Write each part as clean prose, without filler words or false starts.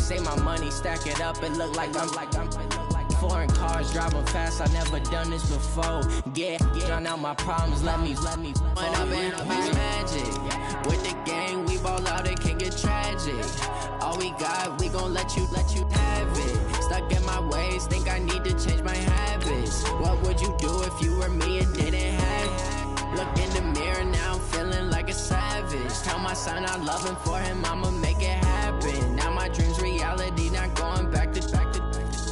say my money, stack it up, it look like I'm foreign cars, driving fast, I never done this before. Drown out my problems, let me When I've been magic. With the gang, we ball out, it can get tragic. All we got, we gon' let you have it. Stuck in my ways, think I need to change my habits. What would you do if you were me and didn't have it? Look in the mirror now, I'm feeling like a savage. Tell my son I love him, for him I'ma make it happen. Now my dream's reality, not going back to.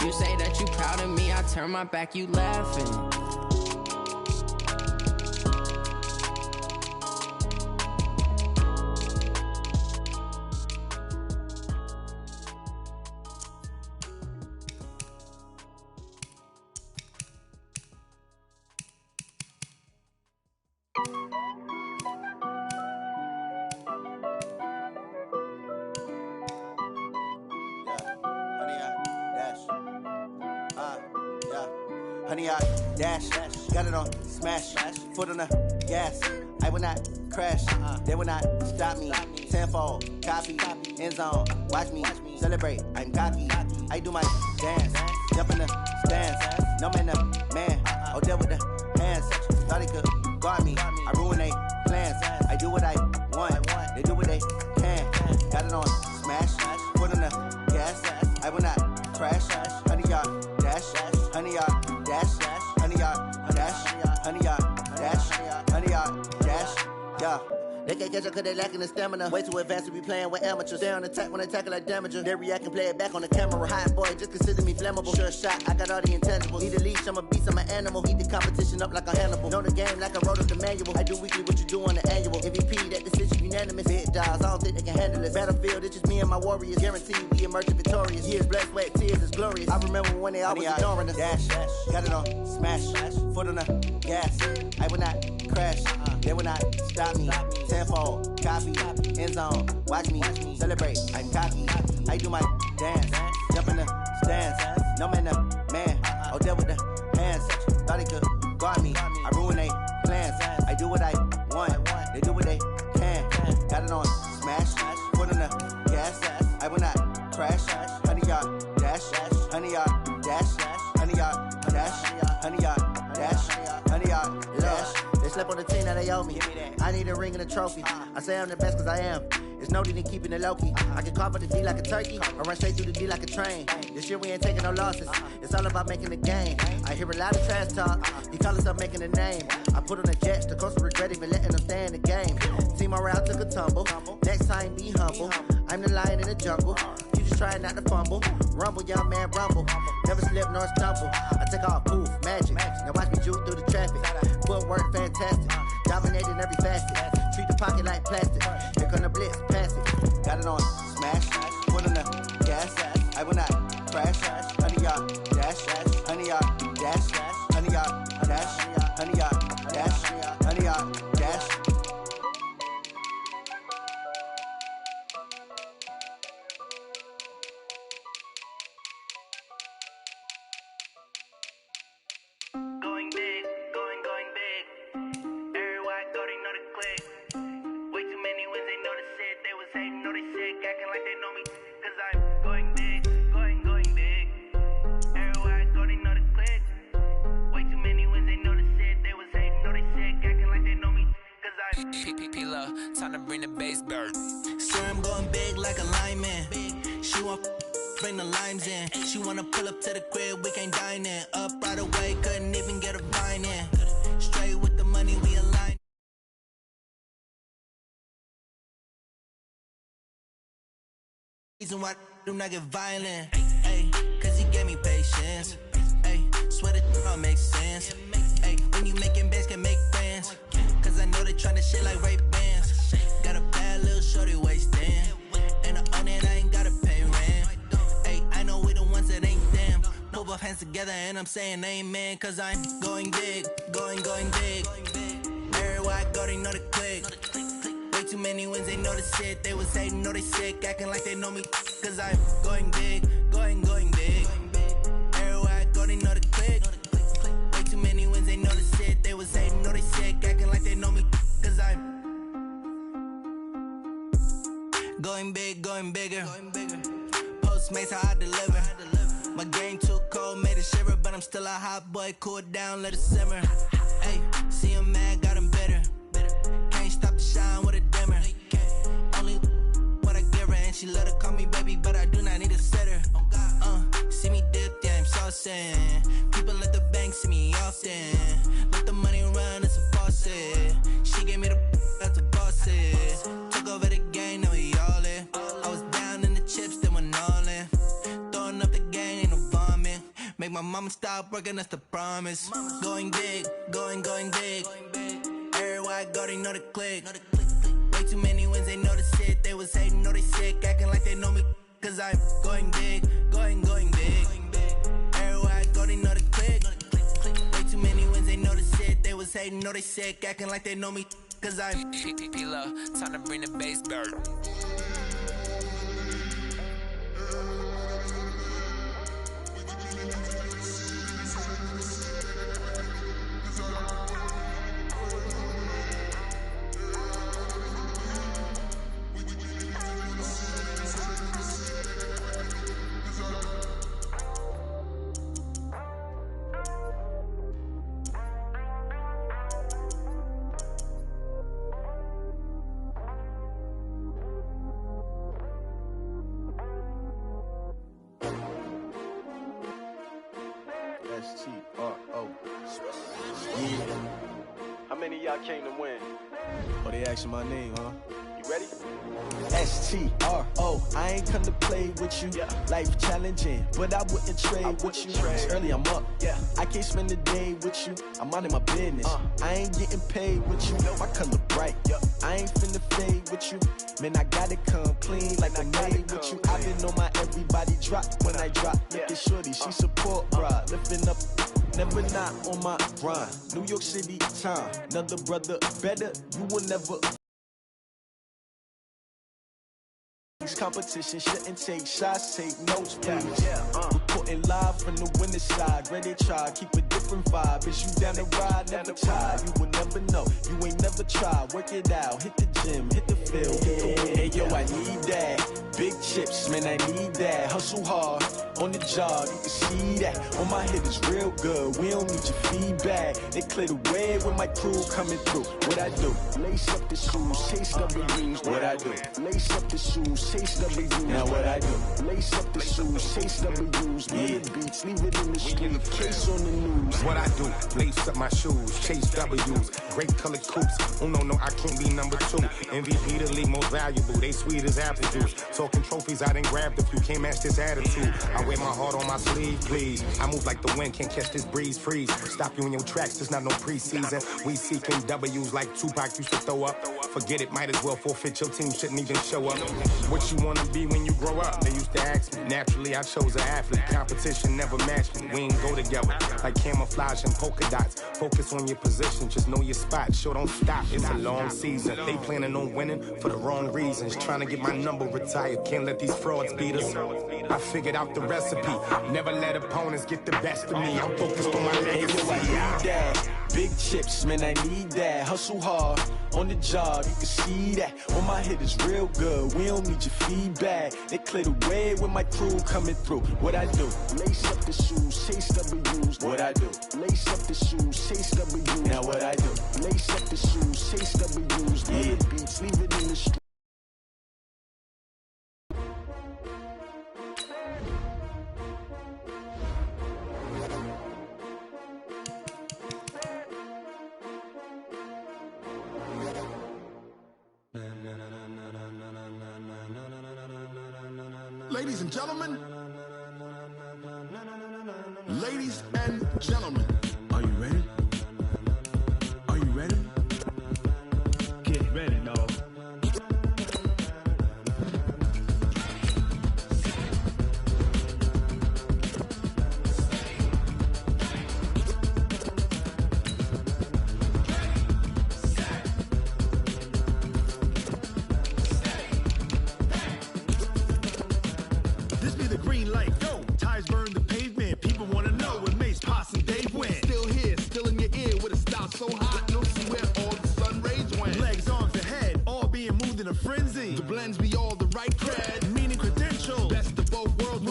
You say that you proud of me, I turn my back, you laughing. Honey, I dash, got it on smash, foot on the gas. I will not crash, they will not stop me. Tenfold, copy, end zone, watch me celebrate. I'm cocky, I do my dance, jump in the stands. No man, the man, oh, deal with the hands. Thought he could guard me, I ruin they plans. I do what I want, they do what they can. Got it on smash, foot on the gas. I will not crash, honey, y'all dash, honey, y'all dash, honey, y'all dash, honey, y'all dash, honey, y'all dash, yeah. They can't catch up cause they lacking the stamina. Way too advanced to be playing with amateurs. Stay on attack when they tackle like damager. They react and play it back on the camera. Hot boy, just consider me flammable. Sure shot, I got all the intangibles. Need a leash, I'm a beast, I'm an animal. Heat the competition up like a Hannibal. Know the game like I wrote up the manual. I do weekly what you do on the annual. MVP, that decision unanimous. Big dogs, I don't think they can handle this. Battlefield, it's just me and my warriors. Guaranteed we emerge victorious. Years, blood, sweat, tears, is glorious. I remember when they always ignoring us. Dash, got it on smash, foot on the gas. I will not crash, they will not stop me. Tenfold, copy, end zone, watch me celebrate. I'm cocky, I do my dance, jump in the stands. No man, the man, oh, deal with the hands. Thought he could guard me, I ruin they plans. I do what I want, they do what they can. Got it on smash, foot on the gas. I will not crash, honey, y'all dash, honey, y'all dash, honey, y'all dash, honey, y'all dash, honey, y'all dash. They slept on the team, now they owe me. I need a ring and a trophy. I say I'm the best cause I am. There's no need in keeping it low-key. I can carve up the D like a turkey, or run straight through the D like a train. This year we ain't taking no losses. It's all about making the game. I hear a lot of trash talk. You call us up making a name. I put on the jets, the coast will regret even letting them stay in the game. Team around took a tumble. Next time be humble. I'm the lion in the jungle. You just trying not to fumble. Rumble, young man, rumble. Never slip nor stumble. I take off, poof, magic. Now watch me juke through the traffic. Footwork fantastic. Dominating every facet. Treat the pocket like plastic. Here come the blitz, pass it. Got it on smash, foot on the gas. I will not crash, honey, y'all dash, honey, y'all dash, honey, y'all dash, honey, y'all dash, honey, y'all dash. Going big, going big. Everywhere I go, they know the click. Way too many wins, they know the shit. They was hating, know they sick, acting like they know me. Cause I'm going big, going big. Everywhere I go, they know the click. Way too many wins, they know the shit. They was hating, know they sick, acting like they know me. Cause I'm P-P-P-Lo, time to bring the bass bird. Sure, I'm going big like a lineman. She want bring the limes in. She wanna pull up to the crib, we can't dine in. Up right away, couldn't even get a vine in. Straight with the money, we align. Reason why I do not get violent, ayy, cause he gave me patience, ayy, swear that all makes sense, ayy, when you making bands can make friends, cause I know they tryna shit like Ray Bans, got a bad little shorty wasting, and I own it, I ain't gotta pay rent, ayy, I know we the ones that ain't them, move our hands together and I'm saying amen, cause I'm going big, going big, everywhere I go they know the click. Way too many wins, they know the shit. They was hating, know they sick, acting like they know me. Cause I'm going big, going big. Everywhere I go, they know the click. Way too many wins, they know the shit. They was hating, know they sick, acting like they know me. Cause I'm going big, going bigger. Postmates, how I deliver. My game too cold, made it shiver, but I'm still a hot boy. Cool it down, let it simmer. Hey, see him mad, got him bitter. Can't stop the shine with a dimmer. Only what I give her, and she love to call me baby, but I do not need a sitter. See me dip, yeah, I'm saucing. People at the bank see me often. Let the money run, it's a faucet. She gave me the that's the bosses. Took over the game, now we all in. I was down in the chips, then went all in. Throwing up the game, ain't no vomit. Make my mama stop working, that's the promise. Going big, going big. Everywhere I go, they know the click. Way too many wins, they know the shit. They was hating, know they sick, acting like they know me. Cause I'm going big, going big. Everywhere I go, they know the click. Way too many wins, they know the shit. They was hating, know they sick, acting like they know me. Cause I'm P-P-P-Love, time to bring the bass bird. S-T-R-O. Yeah. How many of y'all came to win? Oh, they asking my name, huh? You ready? S-T-R-O. I ain't come to play with you. Yeah. Life challenging, but I wouldn't trade with you. It's early, I'm up. Yeah. I can't spend the day with you. I'm minding my business. I ain't getting paid with you. My color bright. Yeah. I ain't finna fade with you. Man, I gotta come clean like I'm made with you. I've been on my everybody drop when I drop. Look at shorty, she support, bruh. Lifting up, never not on my grind. New York City time. Another brother better, you will never. Competition shouldn't take shots, take notes, please. Reporting live from the winning side. Ready to try, keep a different vibe. Is you down the ride, never tired. You will never know, you ain't never tried. Work it out, hit the gym, hit the field, hit the win. Hey yo, I need that. Big chips, man, I need that. Hustle hard, on the job, you can see that. On my head is real good, we don't need your feedback. They clear the way with my crew coming through. What I do? Lace up the shoes, chase W's. What I do? Lace up the shoes, chase W's. Now what I do? Lace up the shoes, chase W's. Million beats, leave it in the street, case on the news. What I do? Lace up my shoes, chase W's. Great colored coops. Oh no, I can't be number 2. MVP the league most valuable. They sweet as apple juice. Talking trophies, I done grabbed a few. Can't match this attitude. I wear my heart on my sleeve, please. I move like the wind, can't catch this breeze, freeze. Stop you in your tracks, there's not no preseason. We seeking W's like Tupac used to throw up. Forget it, might as well forfeit. Your team shouldn't even show up. What you wanna be when you grow up? They used to ask me. Naturally, I chose an athlete. Competition never matched me. We ain't go together like camouflage and polka dots. Focus on your position, just know your spot. Sure, don't stop. It's a long season. They planning on winning for the wrong reasons. Trying to get my number retired. Can't let these frauds beat us. I figured out the recipe. Never let opponents get the best of me. I'm focused on my legacy. I need that. Big chips, man, I need that. Hustle hard, on the job, you can see that. On my head is real good, we don't need your feedback. They clear the way with my crew coming through. What I do? Lace up the shoes, chase W's. What I do? Lace up the shoes, chase W's. Now what I do? Lace up the shoes, chase W's. Million beats, leave it in the street. Ladies and gentlemen, ladies and gentlemen, are you ready? Are you ready? Get ready, dog. This be the green light, go. Tires burn the pavement. People wanna know where Mace, Posse, and Dave went. Still here, still in your ear with a style so hot. No see where all the sun rays went. Legs, arms, and head, all being moved in a frenzy. The blends be all the right cred, meaning credentials. Best of both worlds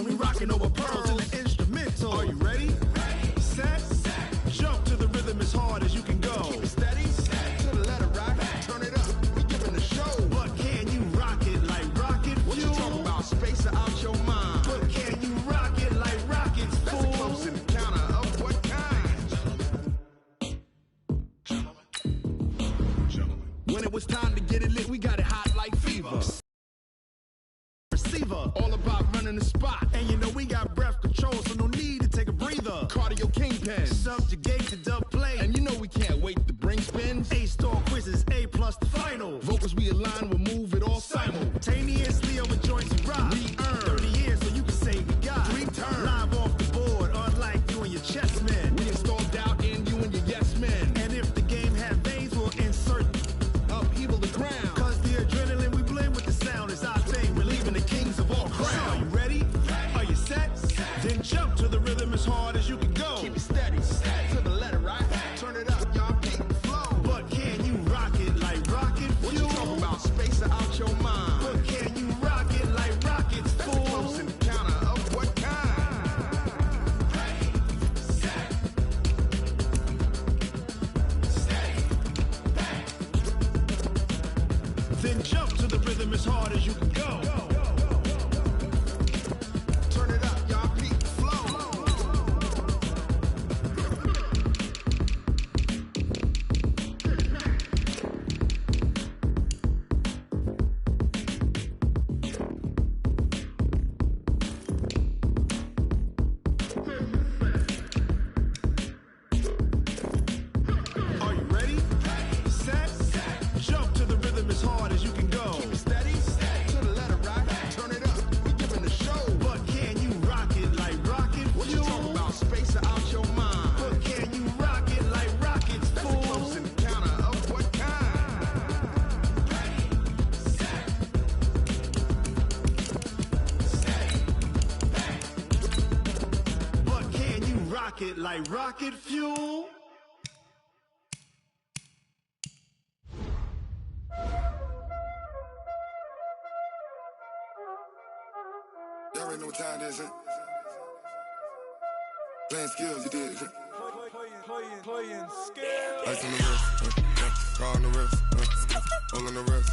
time to get it lit, we got it hot like fever. Receiver, all about running the spot. And you know we got breath control, so no need to take a breather. Cardio kingpin, subjugate the dub play. And you know we can't wait to bring spins. A-star quizzes, A+ the final. Vocals we align, we'll move it all simultaneously over joints and rock. We earn 30 years, so you can say we got 3 turns. Live off the board, unlike you and your chess men. We install doubt in you and your yes men. And if the game had veins, we'll insert upheaval the ground. Cause the adrenaline we blend with the sound is our thing. We're leaving the kings of all crowns. Are you ready? Are you set? Then jump to the rhythm as hard as you can go. Keep it steady, to the letter, right? Turn it up, y'all, keep the flow. But can you rock it like rocket fuel? What you talking about? Space out your mind. But can you rock it like rockets, fool? That's a close encounter of what kind? Then jump to the rhythm as hard as you can go. Turn it up, y'all, keep the flow. Are you ready? Set. Jump to the rhythm as hard as you can go. Keep it steady, to the letter, right? Turn it up, we giving the show. But can you rock it like rocket fuel? What you talking about? Space out your mind. But can you rock it like rockets, fool? That's a close encounter of what kind? But can you rock it like rocket fuel? Y'all already know what time it is, huh? Playing skills, you did, huh? Playing skills. Ice on the wrist, car on the wrist, hole in the wrist,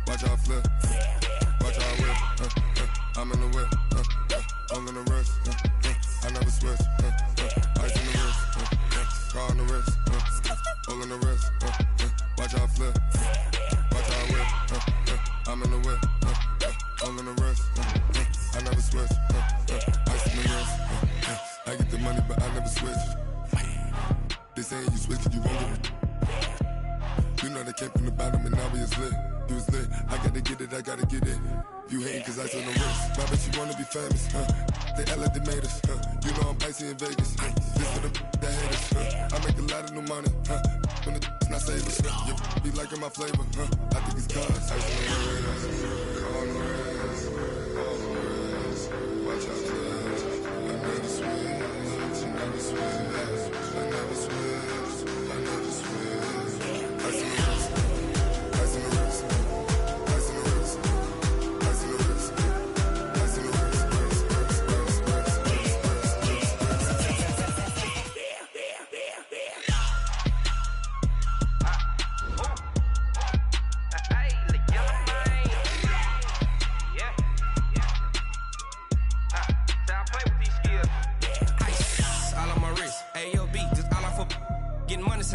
watch out flip, watch out whip, I'm in the whip, hole in the wrist, I never switch, ice on the wrist, car on the wrist, hole in the wrist, watch out flip, watch out whip, I'm in the whip, hole in the wrist, I never switch, ice on the wrist, I get the money but I never switch. They saying you switch it, you won't get it. You know they came from the bottom and now we is lit. You was lit, I gotta get it, I gotta get it. You hating cause ice on the wrist. My bitch, you wanna be famous, They Ella, they made us, You know I'm icy in Vegas, This for the that haters, I make a lot of new money, When the not savers, You be liking my flavor, I think it's cause ice on the wrist, on the wrist, on the wrist. Watch out, please. I never switch, I never switch. I never switch, I never switch. Ice in the wrist, ice in the wrist, ice in the wrist, ice in the wrist, ice in the wrist,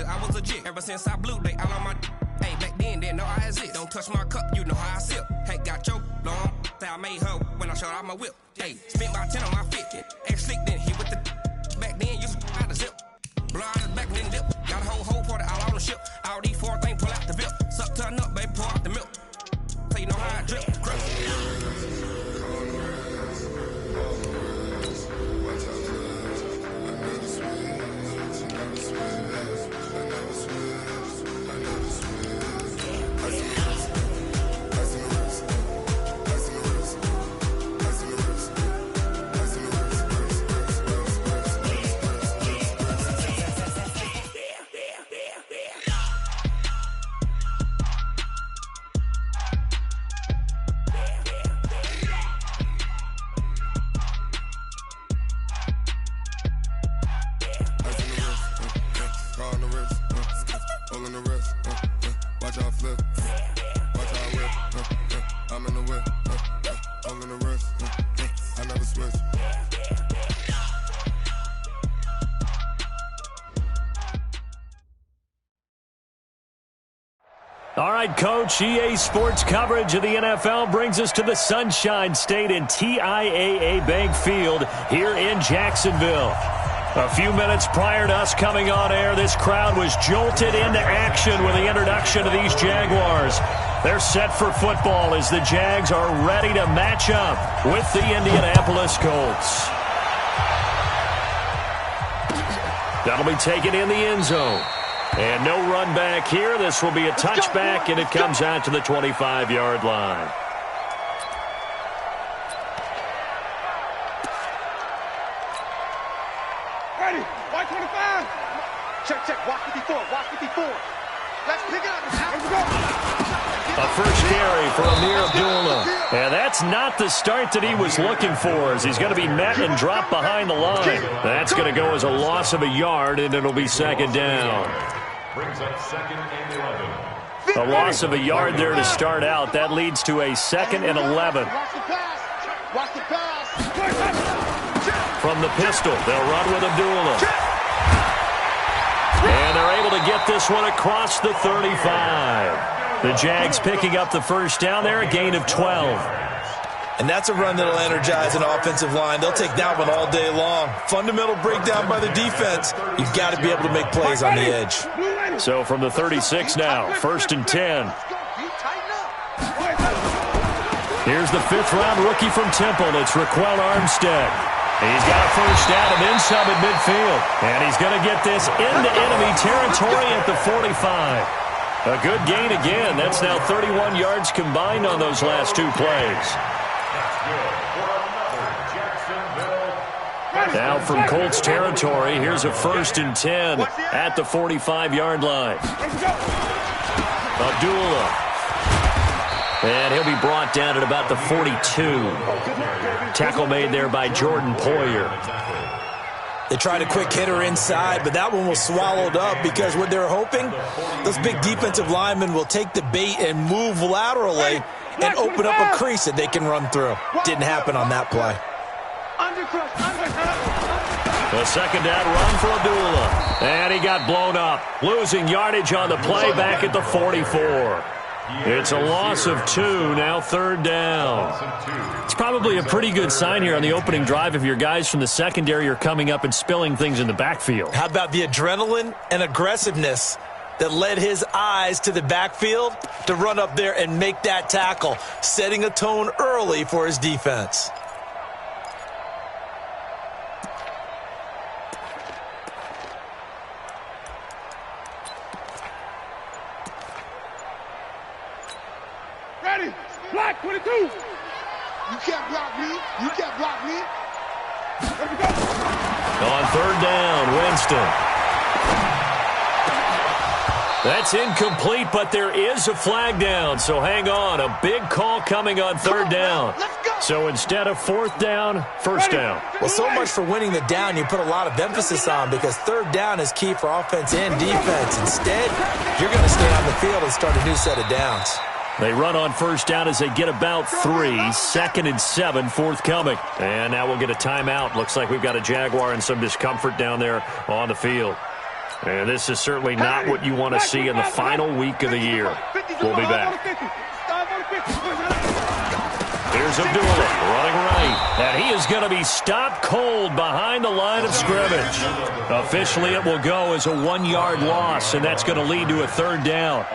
I was legit ever since I blew they all on my hey back then didn't know I exist. Don't touch my cup, you know how I sip. Hey, got your long say I made her when I showed out my whip. Hey, spent about 10 on my fit. X slick then hit with the back then you out the zip. Blow out his back then dip. Got a whole party all on the ship. All these 4 things pull out the VIP. Suck turn up, baby, pour out the milk. So you know how I drip. All right. right, Coach. EA Sports coverage of the NFL brings us to the Sunshine State and TIAA Bank Field here in Jacksonville. A few minutes prior to us coming on air, this crowd was jolted into action with the introduction of these Jaguars. They're set for football as the Jags are ready to match up with the Indianapolis Colts. That'll be taken in the end zone. And no run back here. This will be a touchback, and it comes out to the 25-yard line. Ready, white 25. Check, watch 54, watch 54. Let's pick it up. Let's go. A first carry for Amir Abdullah. And that's not the start that he was looking for, as he's going to be met and dropped behind the line. That's going to go as a loss of a yard, and it'll be second down. Brings up second and 11. A loss of a yard there to start out. That leads to a 2nd and 11. Watch the pass. From the pistol, they'll run with Abdullah. And they're able to get this one across the 35. The Jags picking up the first down there, a gain of 12. And that's a run that'll energize an offensive line. They'll take that one all day long. Fundamental breakdown by the defense. You've got to be able to make plays on the edge. So from the 36 now, 1st and 10. Here's the 5th-round rookie from Temple. It's Raquel Armstead. He's got a first down and then some at midfield. And he's going to get this into enemy territory at the 45. A good gain again. That's now 31 yards combined on those last 2 plays. Now from Colts territory, here's a 1st and 10 at the 45-yard line. Abdullah. And he'll be brought down at about the 42. Tackle made there by Jordan Poyer. They tried a quick hitter inside, but that one was swallowed up because what they're hoping, those big defensive linemen will take the bait and move laterally and open up a crease that they can run through. Didn't happen on that play. The second down run for Abdullah. And he got blown up, losing yardage on the play back at the 44. It's a loss of 2, now 3rd down. It's probably a pretty good sign here on the opening drive if your guys from the secondary are coming up and spilling things in the backfield. How about the adrenaline and aggressiveness that led his eyes to the backfield to run up there and make that tackle, setting a tone early for his defense. Black 22. You can't block me. You can't block me. Let me go. On 3rd down, Winston. That's incomplete, but there is a flag down, so hang on. A big call coming on 3rd down. So instead of 4th down, 1st down. Well, so much for winning the down you put a lot of emphasis on, because 3rd down is key for offense and defense. Instead, you're going to stay on the field and start a new set of downs. They run on 1st down as they get about 3. 2nd and 7 forthcoming. And now we'll get a timeout. Looks like we've got a Jaguar and some discomfort down there on the field. And this is certainly not what you want to see in the final week of the year. We'll be back. Here's Abdullah running right. And he is going to be stopped cold behind the line of scrimmage. Officially, it will go as a 1-yard loss, and that's going to lead to a 3rd down.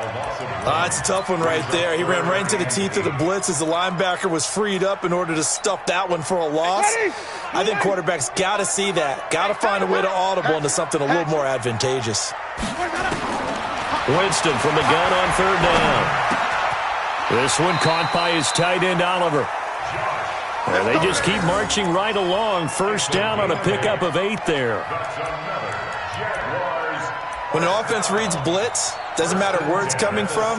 It's a tough one right there. He ran right into the teeth of the blitz as the linebacker was freed up in order to stuff that one for a loss. I think quarterbacks got to see that. Got to find a way to audible into something a little more advantageous. Winston from the gun on 3rd down. This one caught by his tight end, Oliver. And they just keep marching right along. 1st down on a pickup of 8 there. When an offense reads blitz, doesn't matter where it's coming from,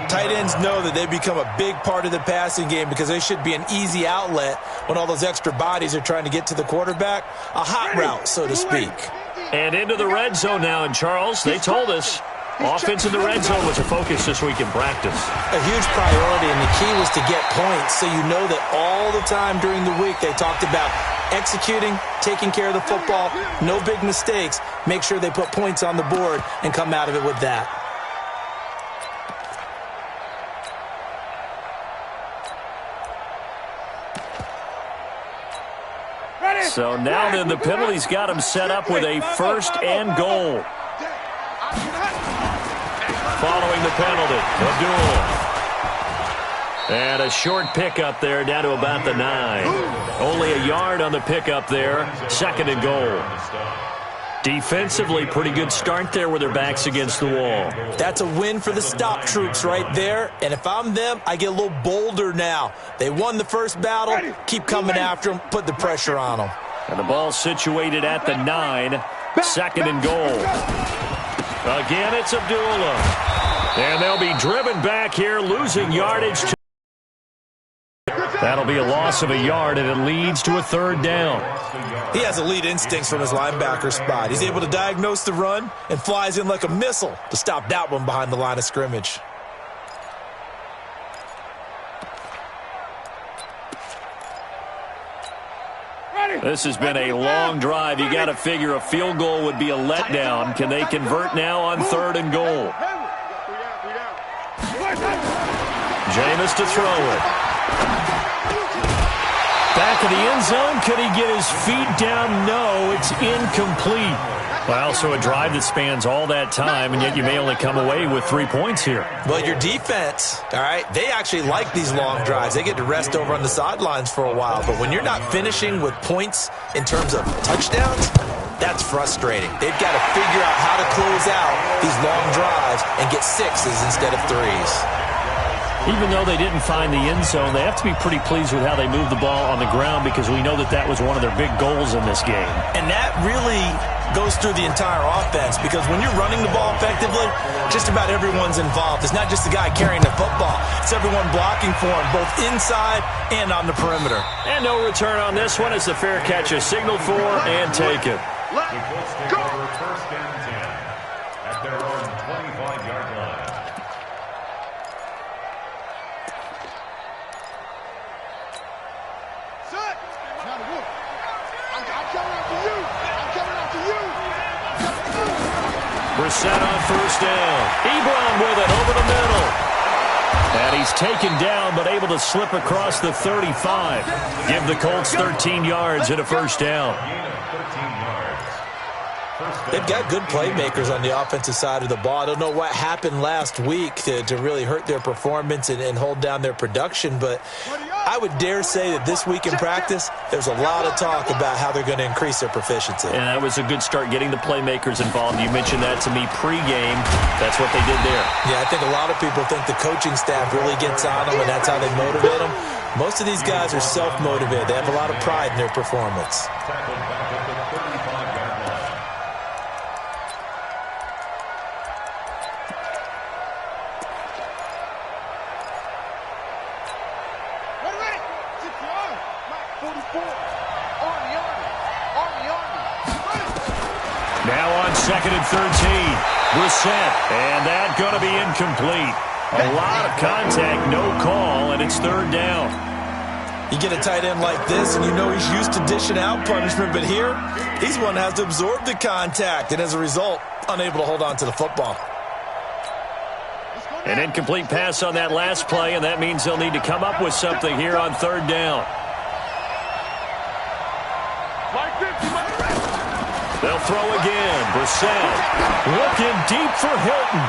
tight ends know that they become a big part of the passing game because they should be an easy outlet when all those extra bodies are trying to get to the quarterback. A hot route, so to speak. And into the red zone now, and Charles, they told us offense in the red zone was a focus this week in practice. A huge priority, and the key was to get points, so you know that all the time during the week they talked about executing, taking care of the football, no big mistakes, make sure they put points on the board and come out of it with that. So now then the penalty's got him set up with a 1st and goal. Following the penalty, Abdul. And a short pickup there down to about the 9. Only a yard on the pickup there. 2nd and goal. Defensively, pretty good start there with their backs against the wall. That's a win for the stop troops right there. And if I'm them, I get a little bolder now. They won the first battle. Keep coming after them. Put the pressure on them. And the ball situated at the 9. 2nd and goal. Again, it's Abdullah. And they'll be driven back here, losing yardage. That'll be a loss of a yard, and it leads to a 3rd down. He has elite instincts from his linebacker spot. He's able to diagnose the run and flies in like a missile to stop that one behind the line of scrimmage. This has been a long drive. You got to figure a field goal would be a letdown. Can they convert now on 3rd and goal? Jameis to throw it. Back of the end zone. Could he get his feet down? No, it's incomplete. Well, so a drive that spans all that time, and yet you may only come away with 3 points here. Well, your defense, all right, they actually like these long drives. They get to rest over on the sidelines for a while. But when you're not finishing with points in terms of touchdowns, that's frustrating. They've got to figure out how to close out these long drives and get 6s instead of 3s. Even though they didn't find the end zone, they have to be pretty pleased with how they moved the ball on the ground because we know that that was one of their big goals in this game. And that really goes through the entire offense because when you're running the ball effectively, just about everyone's involved. It's not just the guy carrying the football. It's everyone blocking for him, both inside and on the perimeter. And no return on this one as the fair catch is signaled for and taken. The Colts take over 1st and 10 at their own 25-yard line. Brissett on 1st down. Ebron with it over the middle. And he's taken down but able to slip across the 35. Give the Colts 13 yards and a 1st down. They've got good playmakers on the offensive side of the ball. I don't know what happened last week to really hurt their performance and hold down their production, but I would dare say that this week in practice, there's a lot of talk about how they're going to increase their proficiency. And that was a good start getting the playmakers involved. You mentioned that to me pregame. That's what they did there. Yeah, I think a lot of people think the coaching staff really gets on them, and that's how they motivate them. Most of these guys are self-motivated. They have a lot of pride in their performance. Now on 2nd and 13. Brissett. And that going to be incomplete. A lot of contact, no call, and it's 3rd down. You get a tight end like this, and you know he's used to dishing out punishment, but here, he's one that has to absorb the contact, and as a result, unable to hold on to the football. An incomplete pass on that last play, and that means they'll need to come up with something here on 3rd down. They'll throw again. Brissett looking deep for Hilton.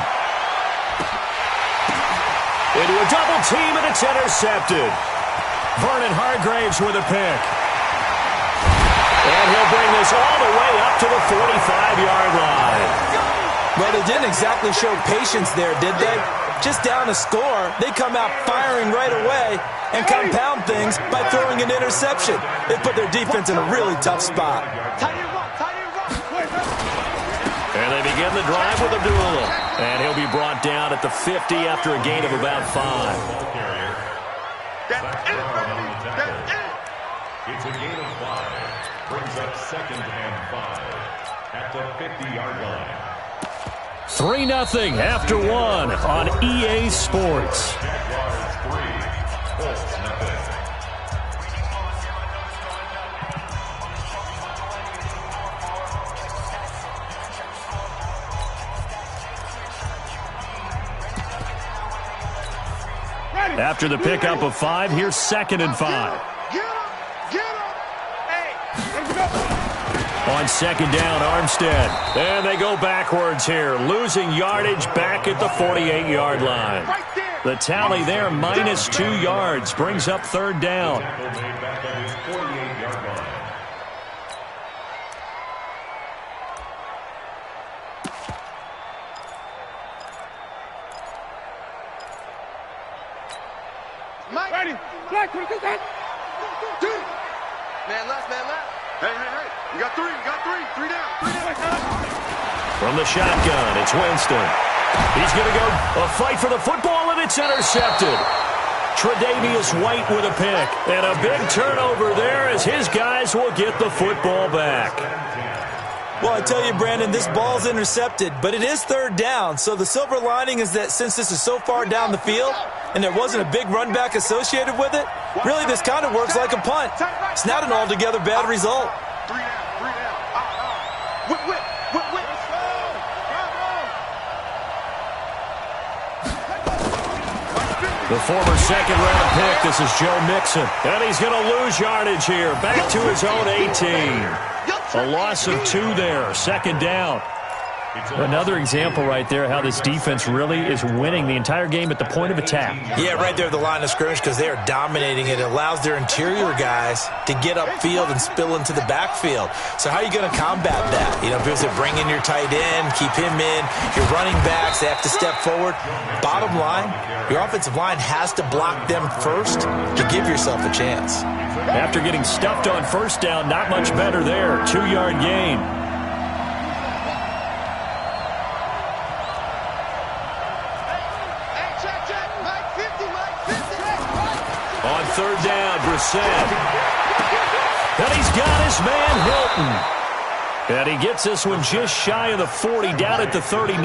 Into a double team, and it's intercepted. Vernon Hargraves with a pick. And he'll bring this all the way up to the 45-yard line. Well, they didn't exactly show patience there, did they? Just down a score, they come out firing right away and compound things by throwing an interception. They put their defense in a really tough spot. And they begin the drive with Abdullah. And he'll be brought down at the 50 after a gain of about 5. It's a gain of 5. Brings up 2nd and 5 at the 50-yard line. 3-0 after 1 on EA Sports. Jaguars 3, Colts nothing. After the pickup of 5, here's 2nd and 5. Get up! Hey! On second down, Armstead. And they go backwards here, losing yardage back at the 48-yard line. The tally there, minus 2 yards, brings up third down. Mike. Ready. Flag for the contact. Man left, man left. Hey. You got three. Three down. From the shotgun, it's Winston. He's going to go a fight for the football, and it's intercepted. Tre'Davious White with a pick. And a big turnover there as his guys will get the football back. Well, I tell you, Brandon, this ball's intercepted, but it is third down. So the silver lining is that since this is so far down the field and there wasn't a big run back associated with it, really this kind of works like a punt. It's not an altogether bad result. Three down. Whip. The former second-round pick, this is Joe Mixon. And he's going to lose yardage here, back to his own 18. A loss of 2 there, second down. Another example right there how this defense really is winning the entire game at the point of attack. Yeah, right there at the line of scrimmage because they are dominating it. It allows their interior guys to get upfield and spill into the backfield. So how are you going to combat that? You know, people say bring in your tight end, keep him in. Your running backs, they have to step forward. Bottom line, your offensive line has to block them first to give yourself a chance. After getting stuffed on first down, not much better there. 2-yard gain. On third down, Brissett. And he's got his man, Hilton. And he gets this one just shy of the 40, down at the 39.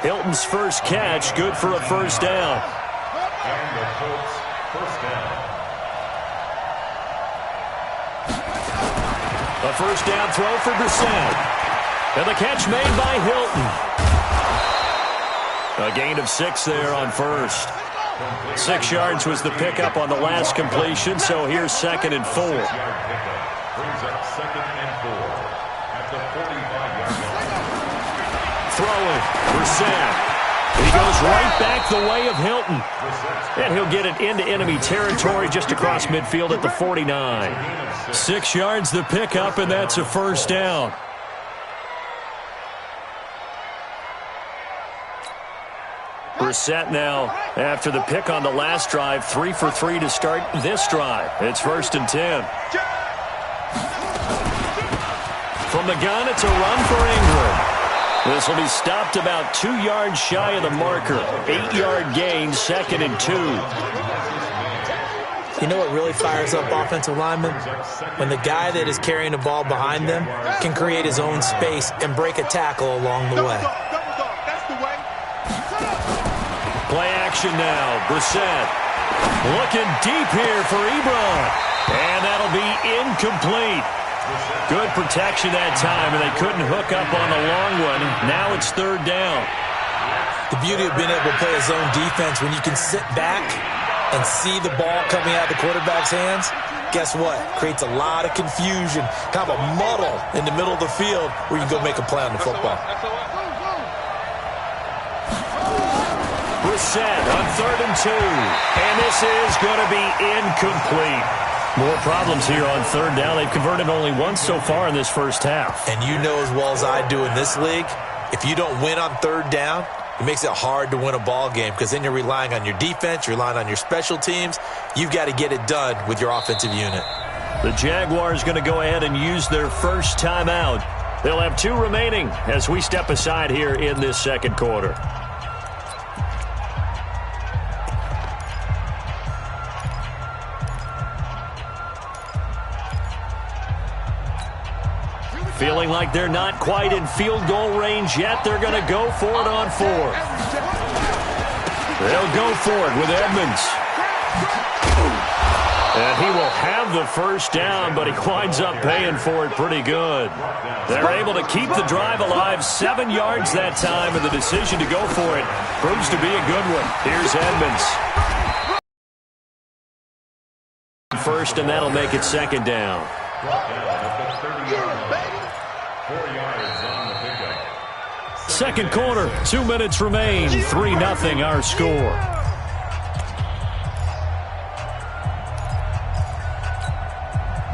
Hilton's first catch, good for a first down. And the Colts, first down. A first down throw for Brissett. And the catch made by Hilton. A gain of 6 there on first. 6 yards was the pickup on the last completion, so here's 2nd and 4. Brings up 2nd and 4 at the 45-yard line. Throwing, Brissett. He goes right back the way of Hilton. And he'll get it into enemy territory just across midfield at the 49. 6 yards the pickup, and that's a first down. Brissett now, after the pick on the last drive, 3 for 3 to start this drive. It's 1st and 10. From the gun, it's a run for Ingram. This will be stopped about 2 yards shy of the marker. 8-yard gain, 2nd and 2. You know what really fires up offensive linemen? When the guy that is carrying the ball behind them can create his own space and break a tackle along the way. Play action now. Brissett looking deep here for Ebron. And that'll be incomplete. Good protection that time, and they couldn't hook up on the long one. Now it's third down. The beauty of being able to play a zone defense when you can sit back and see the ball coming out of the quarterback's hands, guess what? Creates a lot of confusion, kind of a muddle in the middle of the field where you can go make a play on the football. Brissett on 3rd and 2. And this is going to be incomplete. More problems here on third down. They've converted only once so far in this first half. And you know as well as I do in this league, if you don't win on third down, it makes it hard to win a ball game because then you're relying on your defense, you're relying on your special teams. You've got to get it done with your offensive unit. The Jaguars going to go ahead and use their first timeout. They'll have 2 remaining as we step aside here in this second quarter. Feeling like they're not quite in field goal range yet. They're going to go for it on 4th. They'll go for it with Edmonds. And he will have the first down, but he winds up paying for it pretty good. They're able to keep the drive alive, 7 yards that time, and the decision to go for it proves to be a good one. Here's Edmonds. First, and that'll make it second down. Brought down at the 30-yard line. 4 yards on the pickup. Second quarter, 2 minutes remain. 3-0 our score.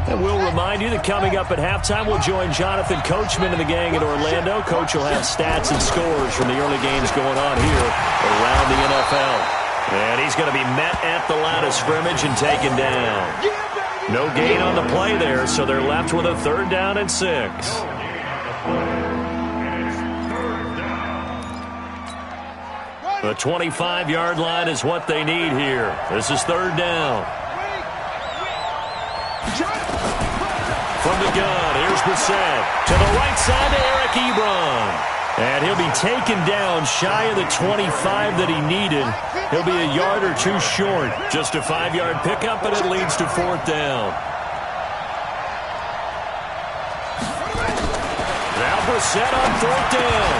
And we'll remind you that coming up at halftime, we'll join Jonathan Coachman and the gang in Orlando. Coach will have stats and scores from the early games going on here around the NFL. And he's going to be met at the line of scrimmage and taken down. No gain on the play there, so they're left with a 3rd down and 6. The 25-yard line is what they need here. This is 3rd down. From the gun, here's Brissett. To the right side to Eric Ebron. And he'll be taken down shy of the 25 that he needed. He'll be a yard or 2 short. Just a 5-yard pickup, and it leads to 4th down. Now Brissett on 4th down.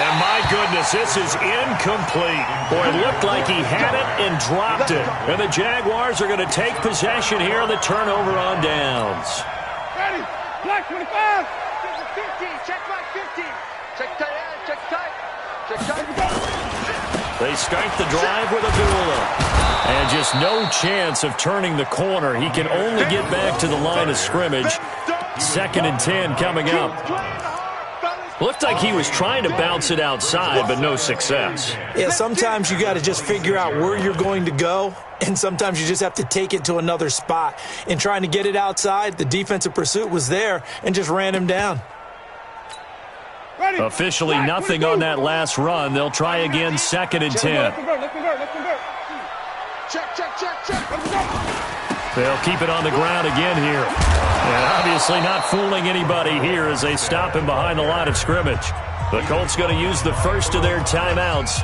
And my goodness, this is incomplete. Boy, it looked like he had it and dropped it. And the Jaguars are going to take possession here on the turnover on downs. Ready, black 25, 15, check black 15. Check tight end, check tight. Check tight. They start the drive with Abdullah. And just no chance of turning the corner. He can only get back to the line of scrimmage. 2nd and 10 coming up. Looked like he was trying to bounce it outside, but no success. Yeah, sometimes you got to just figure out where you're going to go, and sometimes you just have to take it to another spot. In trying to get it outside, the defensive pursuit was there and just ran him down. Officially nothing on that last run. They'll try again, 2nd and 10. Let's convert. Check. They'll keep it on the ground again here. And obviously not fooling anybody here as they stop him behind the line of scrimmage. The Colts going to use the first of their timeouts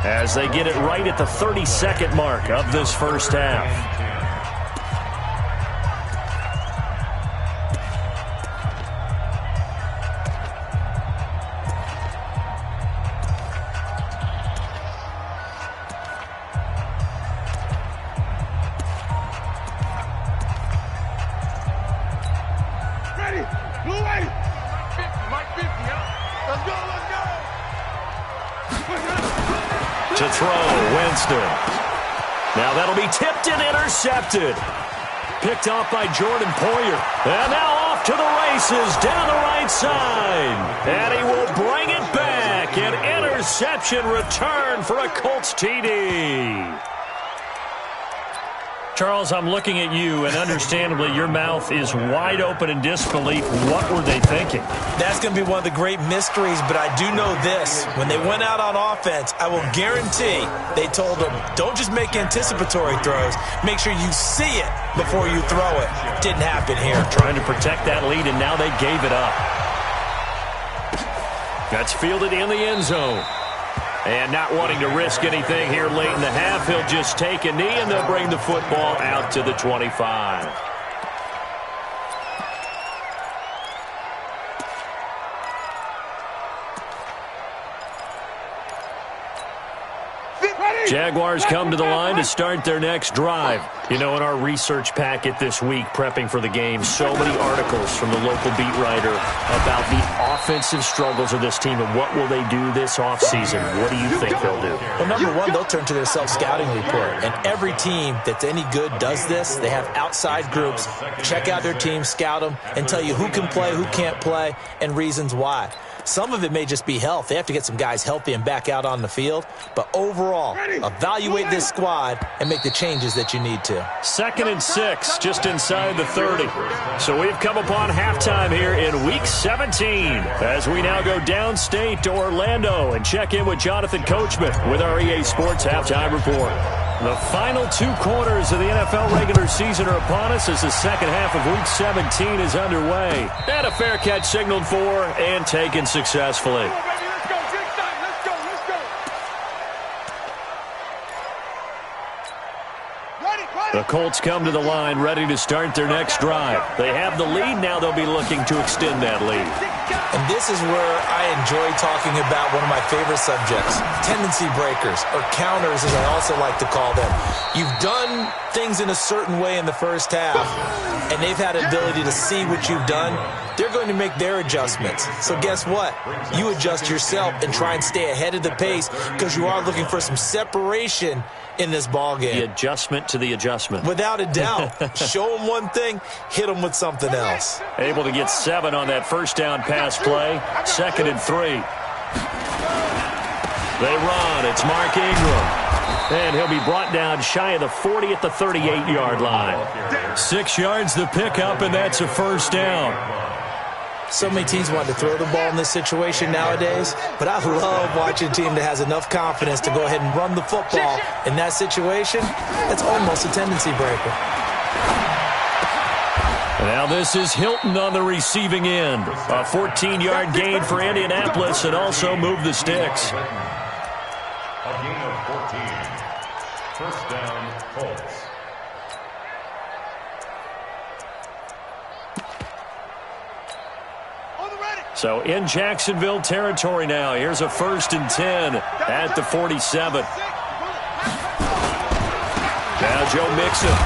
as they get it right at the 32nd mark of this first half. To throw, Winston. Now that'll be tipped and intercepted. Picked off by Jordan Poyer. And now off to the races down the right side. And he will bring it back. An interception return for a Colts TD. Charles, I'm looking at you, and understandably, your mouth is wide open in disbelief. What were they thinking? That's going to be one of the great mysteries, but I do know this. When they went out on offense, I will guarantee they told them, don't just make anticipatory throws. Make sure you see it before you throw it. Didn't happen here. Trying to protect that lead, and now they gave it up. That's fielded in the end zone. And not wanting to risk anything here late in the half, he'll just take a knee, and they'll bring the football out to the 25. Jaguars come to the line to start their next drive. You know, in our research packet this week, prepping for the game, so many articles from the local beat writer about the offensive struggles of this team and what will they do this offseason. What do you think they'll do? Well, number one, they'll turn to their self-scouting report. And every team that's any good does this. They have outside groups. Check out their team, scout them, and tell you who can play, who can't play, and reasons why. Some of it may just be health. They have to get some guys healthy and back out on the field. But overall, evaluate this squad and make the changes that you need to. 2nd and 6, just inside the 30. So we've come upon halftime here in Week 17 as we now go downstate to Orlando and check in with Jonathan Coachman with our EA Sports Halftime Report. The final 2 quarters of the NFL regular season are upon us as the second half of Week 17 is underway. And a fair catch signaled for and taken successfully. The Colts come to the line ready to start their next drive. They have the lead. Now they'll be looking to extend that lead. And this is where I enjoy talking about one of my favorite subjects, tendency breakers, or counters as I also like to call them. You've done things in a certain way in the first half, and they've had the ability to see what you've done. They're going to make their adjustments. So guess what? You adjust yourself and try and stay ahead of the pace because you are looking for some separation in this ball game. The adjustment to the adjustment. Without a doubt. Show them one thing, hit them with something else. Able to get 7 on that first down pass play. 2nd and 3. They run. It's Mark Ingram. And he'll be brought down shy of the 40 at the 38-yard line. 6 yards the pickup, and that's a first down. So many teams want to throw the ball in this situation nowadays, but I love watching a team that has enough confidence to go ahead and run the football. In that situation, that's almost a tendency breaker. Now this is Hilton on the receiving end. A 14-yard gain for Indianapolis and also move the sticks. A gain of 14. First down, Colts. So in Jacksonville territory now. Here's a 1st and 10 at the 47. Now Joe Mixon.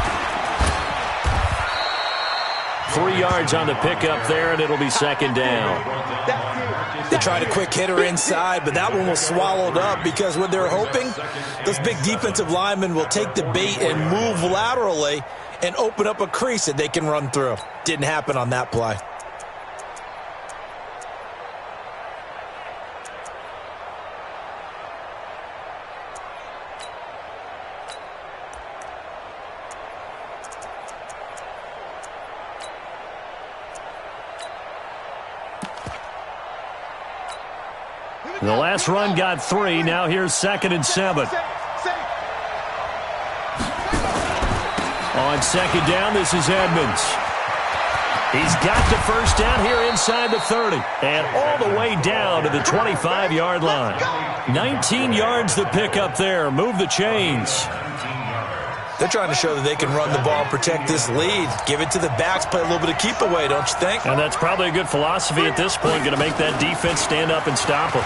3 yards on the pickup there, and it'll be 2nd down. They tried a quick hitter inside, but that one was swallowed up because what they're hoping, those big defensive linemen will take the bait and move laterally and open up a crease that they can run through. Didn't happen on that play. The last run got 3. Now here's 2nd and 7. On 2nd down, this is Edmonds. He's got the first down here inside the 30. And all the way down to the 25-yard line. 19 yards the pickup there. Move the chains. They're trying to show that they can run the ball and protect this lead. Give it to the backs, play a little bit of keep away, don't you think? And that's probably a good philosophy at this point, going to make that defense stand up and stop them.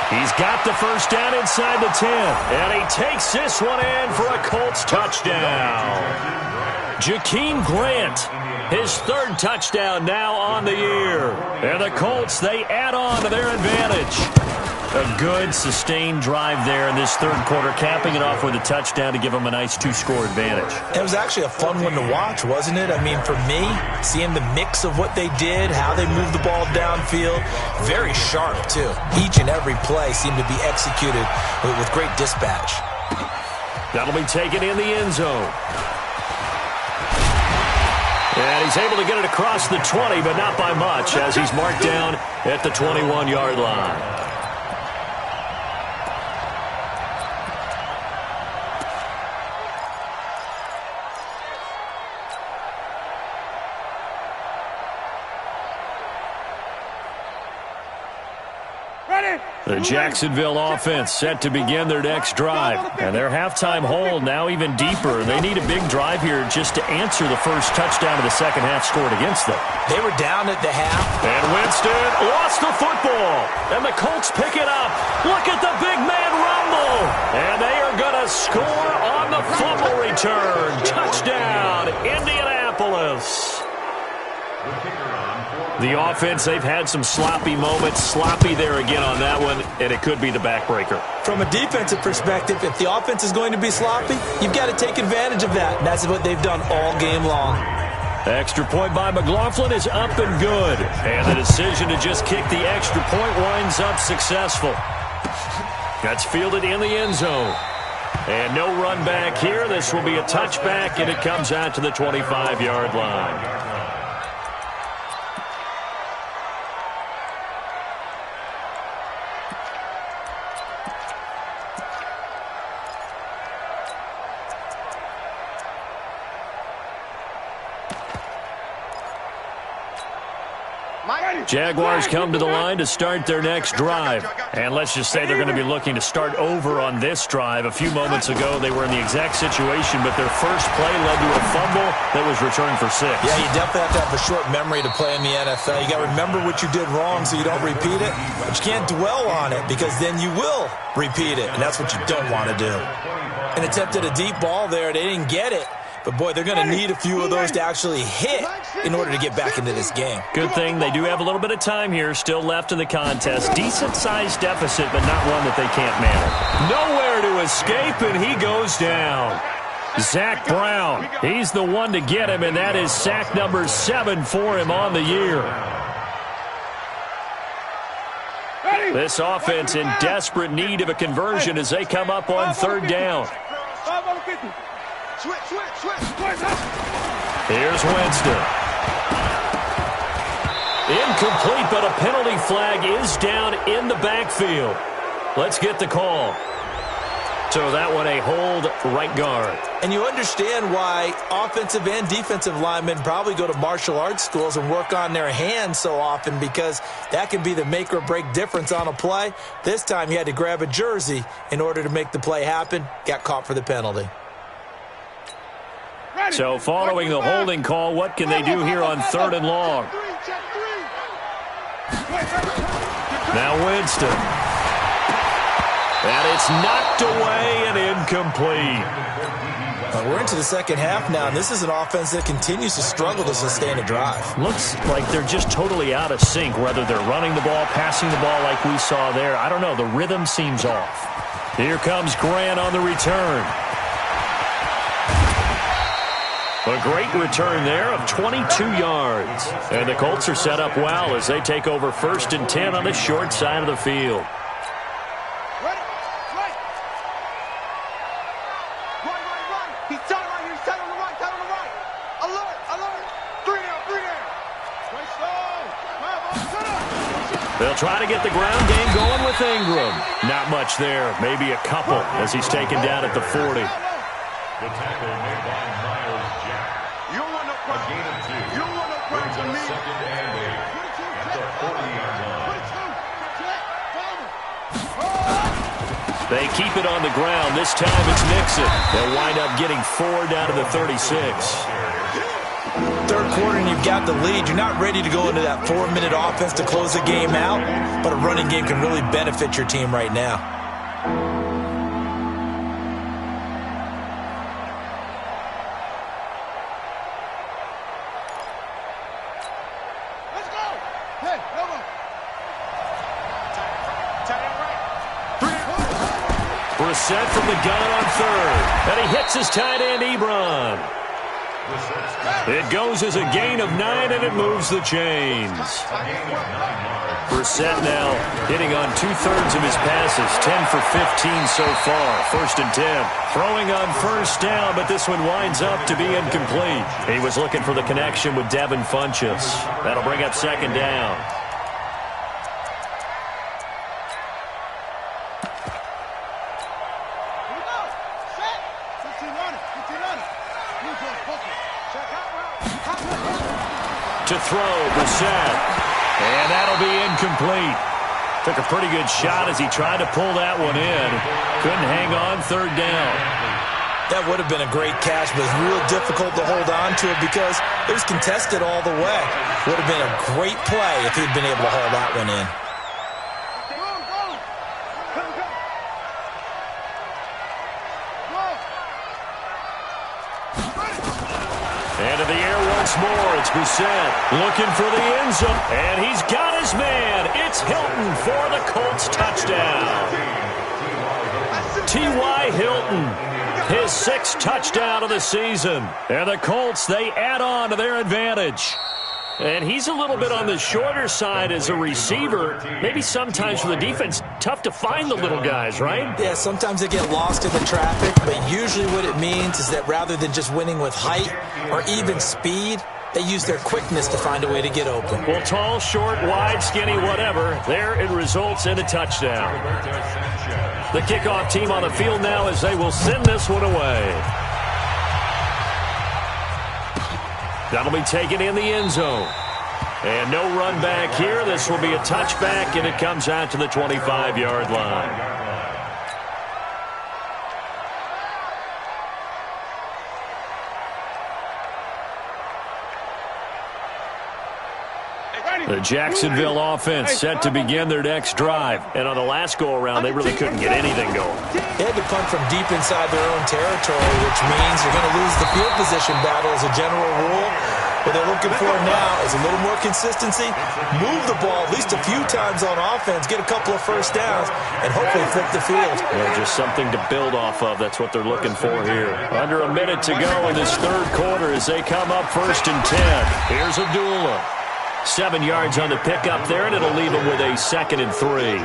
He's got the first down inside the 10. And he takes this one in for a Colts touchdown. Jakeem Grant, his 3rd touchdown now on the year. And the Colts, they add on to their advantage. A good, sustained drive there in this 3rd quarter, capping it off with a touchdown to give them a nice 2-score advantage. It was actually a fun one to watch, wasn't it? I mean, for me, seeing the mix of what they did, how they moved the ball downfield, very sharp, too. Each and every play seemed to be executed with great dispatch. That'll be taken in the end zone. And he's able to get it across the 20, but not by much, as he's marked down at the 21-yard line. The Jacksonville offense set to begin their next drive. And their halftime hold now even deeper. They need a big drive here just to answer the first touchdown of the second half scored against them. They were down at the half. And Winston lost the football. And the Colts pick it up. Look at the big man rumble. And they are going to score on the fumble return. Touchdown, Indianapolis. The offense, they've had some sloppy moments. Sloppy there again on that one, and it could be the backbreaker. From a defensive perspective, if the offense is going to be sloppy, you've got to take advantage of that. And that's what they've done all game long. Extra point by McLaughlin is up and good. And the decision to just kick the extra point winds up successful. That's fielded in the end zone. And no run back here. This will be a touchback, and it comes out to the 25-yard line. Jaguars come to the line to start their next drive. And let's just say they're going to be looking to start over on this drive. A few moments ago, they were in the exact situation, but their first play led to a fumble that was returned for 6. Yeah, you definitely have to have a short memory to play in the NFL. You got to remember what you did wrong so you don't repeat it, but you can't dwell on it because then you will repeat it, and that's what you don't want to do. And attempted a deep ball there. They didn't get it. But, boy, they're going to need a few of those to actually hit in order to get back into this game. Good thing they do have a little bit of time here still left in the contest. Decent-sized deficit, but not one that they can't manage. Nowhere to escape, and he goes down. Zach Brown, he's the one to get him, and that is sack number 7 for him on the year. This offense in desperate need of a conversion as they come up on 3rd down. Here's Winston. Incomplete, but a penalty flag is down in the backfield. Let's get the call. So that one a hold right guard. And you understand why offensive and defensive linemen probably go to martial arts schools and work on their hands so often, because that can be the make or break difference on a play. This time he had to grab a jersey in order to make the play happen. Got caught for the penalty. So following the holding call, what can they do here on 3rd and long? Now Winston. And it's knocked away and incomplete. We're into the second half now, and this is an offense that continues to struggle to sustain a drive. Looks like they're just totally out of sync, whether they're running the ball, passing the ball like we saw there. I don't know. The rhythm seems off. Here comes Grant on the return. A great return there of 22 yards. And the Colts are set up well as they take over 1st and 10 on the short side of the field. They'll try to get the ground game going with Ingram. Not much there. Maybe a couple as he's taken down at the 40. The tackle made by Miles Jack. You don't want no problem. A gain of 2. You don't want no problem from me. 2nd and 8 at the 40-yard line. They keep it on the ground. This time it's Nixon. They'll wind up getting 4 down to the 36. 3rd quarter and you've got the lead. You're not ready to go into that 4-minute offense to close the game out, but a running game can really benefit your team right now. Let's go. Hey, come on. Brissett from the gun on 3rd. And he hits his tight end, Ebron. It goes as a gain of 9, and it moves the chains. Brissett now hitting on 2/3 of his passes, 10 for 15 so far. 1st and 10. Throwing on 1st down, but this one winds up to be incomplete. He was looking for the connection with Devin Funchess. That'll bring up 2nd down. To throw, Brissett. And that'll be incomplete. Took a pretty good shot as he tried to pull that one in. Couldn't hang on 3rd down. That would have been a great catch, but it's real difficult to hold on to it because it was contested all the way. Would have been a great play if he'd been able to haul that one in. Into the air once more. It's Brissett looking for the end zone. And he's got his man. It's Hilton for the Colts touchdown. T.Y. Hilton, his 6th touchdown of the season. And the Colts, they add on to their advantage. And he's a little bit on the shorter side as a receiver. Maybe sometimes for the defense, tough to find the little guys, right? Yeah, sometimes they get lost in the traffic, but usually what it means is that rather than just winning with height or even speed, they use their quickness to find a way to get open. Well, tall, short, wide, skinny, whatever, there it results in a touchdown. The kickoff team on the field now as they will send this one away. That'll be taken in the end zone. And no run back here. This will be a touchback, and it comes out to the 25-yard line. The Jacksonville offense set to begin their next drive. And on the last go-around, they really couldn't get anything going. They had to punt from deep inside their own territory, which means you're going to lose the field position battle as a general rule. What they're looking for now is a little more consistency, move the ball at least a few times on offense, get a couple of first downs, and hopefully flip the field. Yeah, just something to build off of. That's what they're looking for here. Under a minute to go in this third quarter as they come up 1st and 10. Here's Abdullah. 7 yards on the pickup there, and it'll leave them with a 2nd and 3.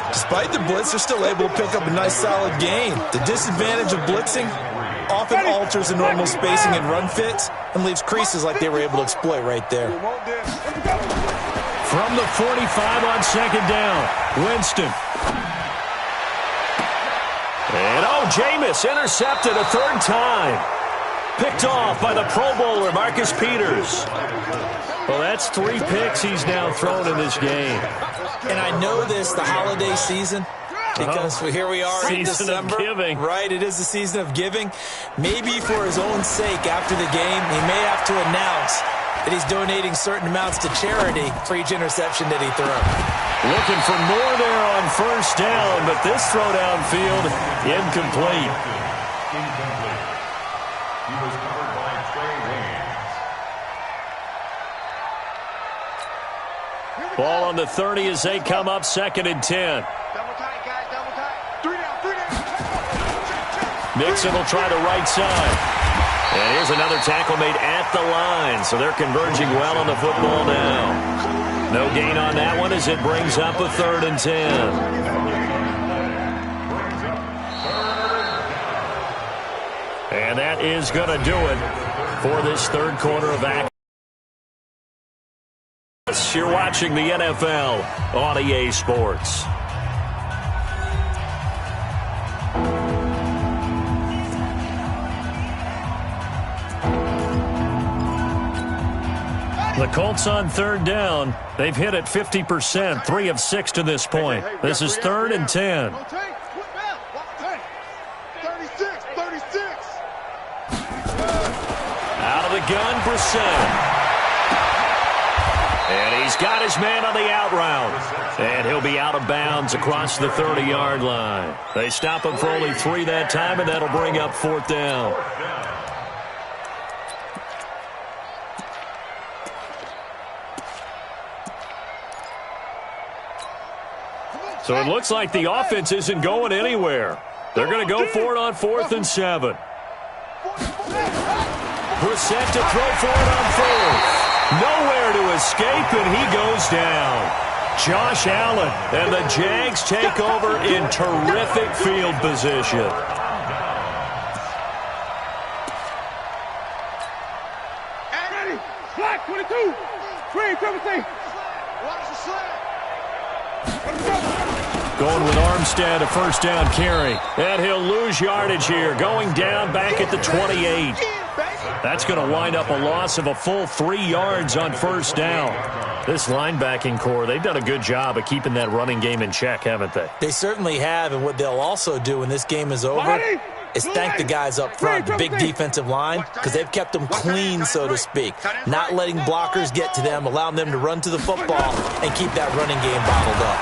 Despite the blitz, they're still able to pick up a nice solid gain. The disadvantage of blitzing often alters the normal spacing and run fits and leaves creases like they were able to exploit right there. From the 45 on 2nd down, Winston. And Jameis intercepted a 3rd time. Picked off by the Pro Bowler, Marcus Peters. Well, that's 3 picks he's now thrown in this game. And I know this, the holiday season, because here we are in December. Of giving. Right, it is the season of giving. Maybe for his own sake after the game, he may have to announce that he's donating certain amounts to charity for each interception that he threw. Looking for more there on 1st down, but this throw downfield incomplete. He was covered by Trey Waynes. Ball on the 30 as they come up 2nd and 10. Double tight, guys, double tight. 3 down, 3 down. Mixon will try the right side. And here's another tackle made at the line, so they're converging well on the football now. No gain on that one as it brings up a 3rd and 10. And that is going to do it for this third quarter of action. You're watching the NFL on EA Sports. The Colts on 3rd down. They've hit it 50%, 3 of 6 to this point. This is 3rd and 10. 36. Out of the gun, Brissett. And he's got his man on the out route. And he'll be out of bounds across the 30-yard line. They stop him for only 3 that time, and that'll bring up 4th down. So it looks like the offense isn't going anywhere. They're going to go for it on 4th and 7. Brissett to throw for it on 4th. Nowhere to escape, and he goes down. Josh Allen, and the Jags take over in terrific field position. Ready, slack, 22. Screen, 17. Watch the slack. Going with Armstead, a 1st down carry. And he'll lose yardage here, going down back at the 28. That's going to wind up a loss of a full 3 yards on 1st down. This linebacking core, they've done a good job of keeping that running game in check, haven't they? They certainly have, and what they'll also do when this game is over is thank the guys up front, the big defensive line, because they've kept them clean, so to speak. Not letting blockers get to them, allowing them to run to the football and keep that running game bottled up.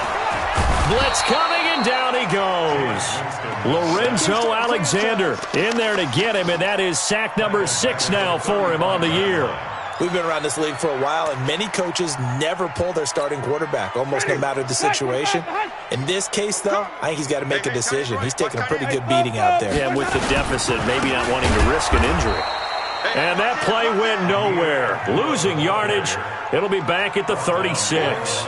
Blitz coming, and down he goes. Lorenzo Alexander in there to get him, and that is sack number 6 now for him on the year. We've been around this league for a while, and many coaches never pull their starting quarterback, almost no matter the situation. In this case, though, I think he's got to make a decision. He's taking a pretty good beating out there. Yeah, with the deficit, maybe not wanting to risk an injury. And that play went nowhere. Losing yardage, it'll be back at the 36.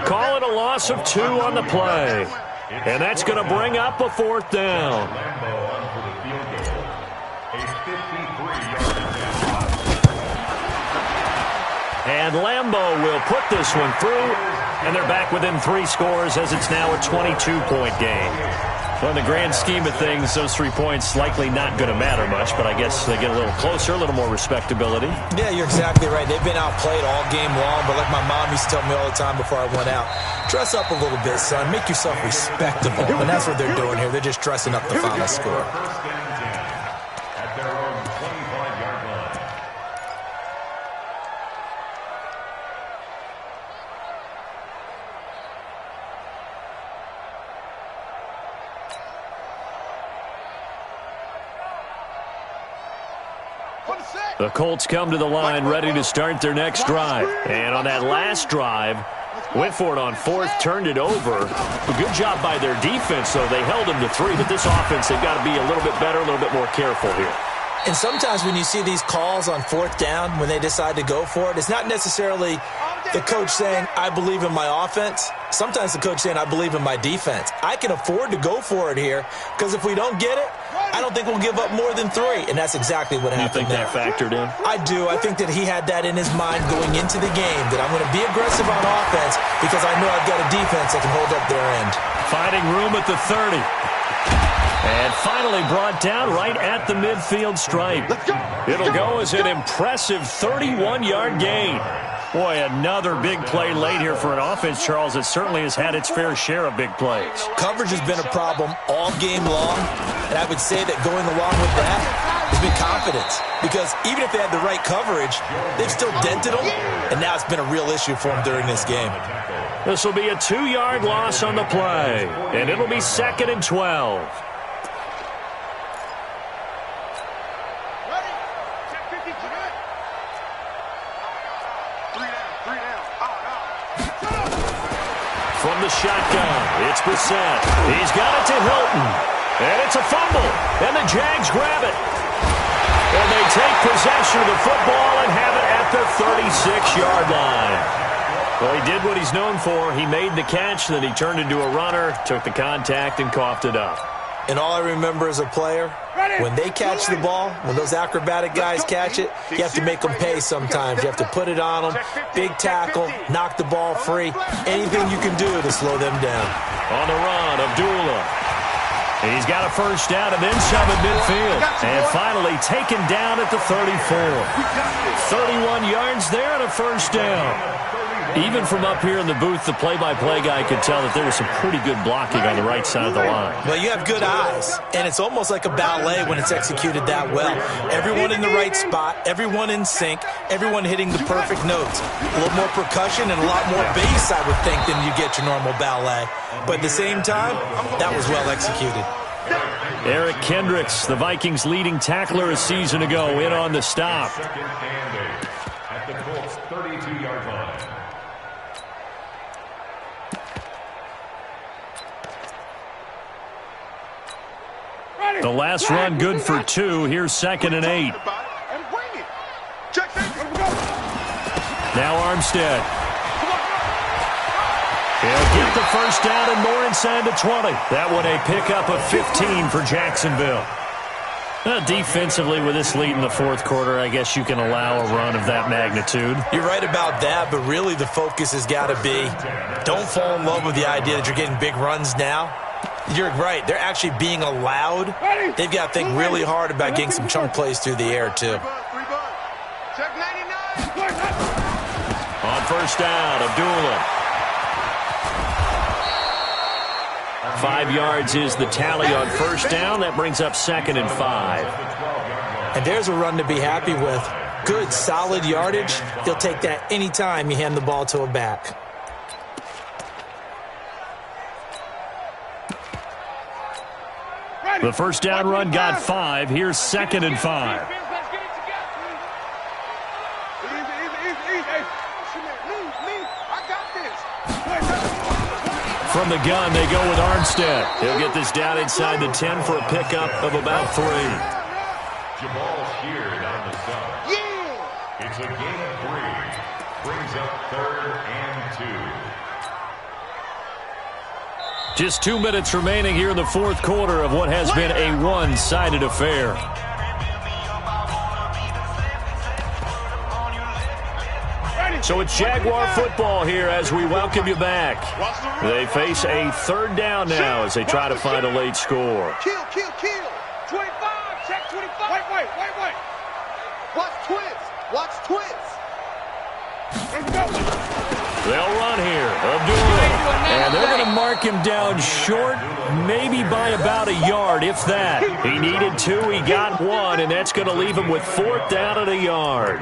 Call it a loss of 2 on the play. And that's going to bring up a 4th down. And Lambeau will put this one through, and they're back within 3 scores as it's now a 22-point game. Well, in the grand scheme of things, those 3 points likely not going to matter much, but I guess they get a little closer, a little more respectability. Yeah, you're exactly right. They've been outplayed all game long, but like my mom used to tell me all the time before I went out, dress up a little bit, son. Make yourself respectable. And that's what they're doing here. They're just dressing up the final score. At their own 25-yard line. The Colts come to the line ready to start their next drive. And on that last drive, went for it on fourth, turned it over. A good job by their defense, though. They held them to 3, but this offense, they've got to be a little bit better, a little bit more careful here. And sometimes when you see these calls on fourth down, when they decide to go for it, it's not necessarily the coach saying, I believe in my offense. Sometimes the coach saying, I believe in my defense. I can afford to go for it here because if we don't get it, I don't think we'll give up more than 3. And that's exactly what happened there. You think that factored in? I do. I think that he had that in his mind going into the game, that I'm going to be aggressive on offense because I know I've got a defense that can hold up their end. Finding room at the 30. And finally brought down right at the midfield stripe. It'll go as an impressive 31-yard gain. Boy, another big play late here for an offense, Charles, that certainly has had its fair share of big plays. Coverage has been a problem all game long, and I would say that going along with that has been confidence. Because even if they had the right coverage, they've still dented them, and now it's been a real issue for them during this game. This will be a 2-yard loss on the play, and it'll be 2nd and 12. From the shotgun, it's Brissett. He's got it to Hilton. And it's a fumble. And the Jags grab it. And they take possession of the football and have it at the 36-yard line. Well, he did what he's known for. He made the catch, then he turned into a runner, took the contact, and coughed it up. And all I remember as a player, when they catch the ball, when those acrobatic guys catch it, you have to make them pay sometimes. You have to put it on them, big tackle, knock the ball free, anything you can do to slow them down. On the run, Abdullah. He's got a first down and then some at midfield. And finally taken down at the 34. 31 yards there and a first down. Even from up here in the booth, the play-by-play guy could tell that there was some pretty good blocking on the right side of the line. Well, you have good eyes, and it's almost like a ballet when it's executed that well. Everyone in the right spot, everyone in sync, everyone hitting the perfect notes. A little more percussion and a lot more bass, I would think, than you get your normal ballet. But at the same time, that was well executed. Eric Kendricks, the Vikings' leading tackler a season ago, in on the stop. At the Colts' 32-yard line. The last run good for 2. Here's 2nd and 8. Now Armstead. He'll get the first down and more inside the 20. That one a pickup of 15 for Jacksonville. Defensively, with this lead in the fourth quarter, I guess you can allow a run of that magnitude. You're right about that, but really the focus has got to be don't fall in love with the idea that you're getting big runs now. You're right. They're actually being allowed. They've got to think really hard about getting some chunk plays through the air, too. On first down, Abdullah. 5 yards is the tally on first down. That brings up 2nd and 5. And there's a run to be happy with. Good, solid yardage. You'll take that anytime you hand the ball to a back. The first down run got 5. Here's 2nd and 5. From the gun, they go with Armstead. He'll get this down inside the 10 for a pickup of about 3. Jamal Sheard on the stop. Yeah. It's a gain of 3. Brings up 3rd and 2. Just 2 minutes remaining here in the fourth quarter of what has been a one-sided affair. So it's Jaguar football here as we welcome you back. They face a third down now as they try to find a late score. Kill. 25, check 25. Wait. Watch twins. Let's go. They'll run here. Abdullah. And they're going to mark him down short, maybe by about a yard, if that. He needed 2, he got 1, and that's going to leave him with 4th down and a yard.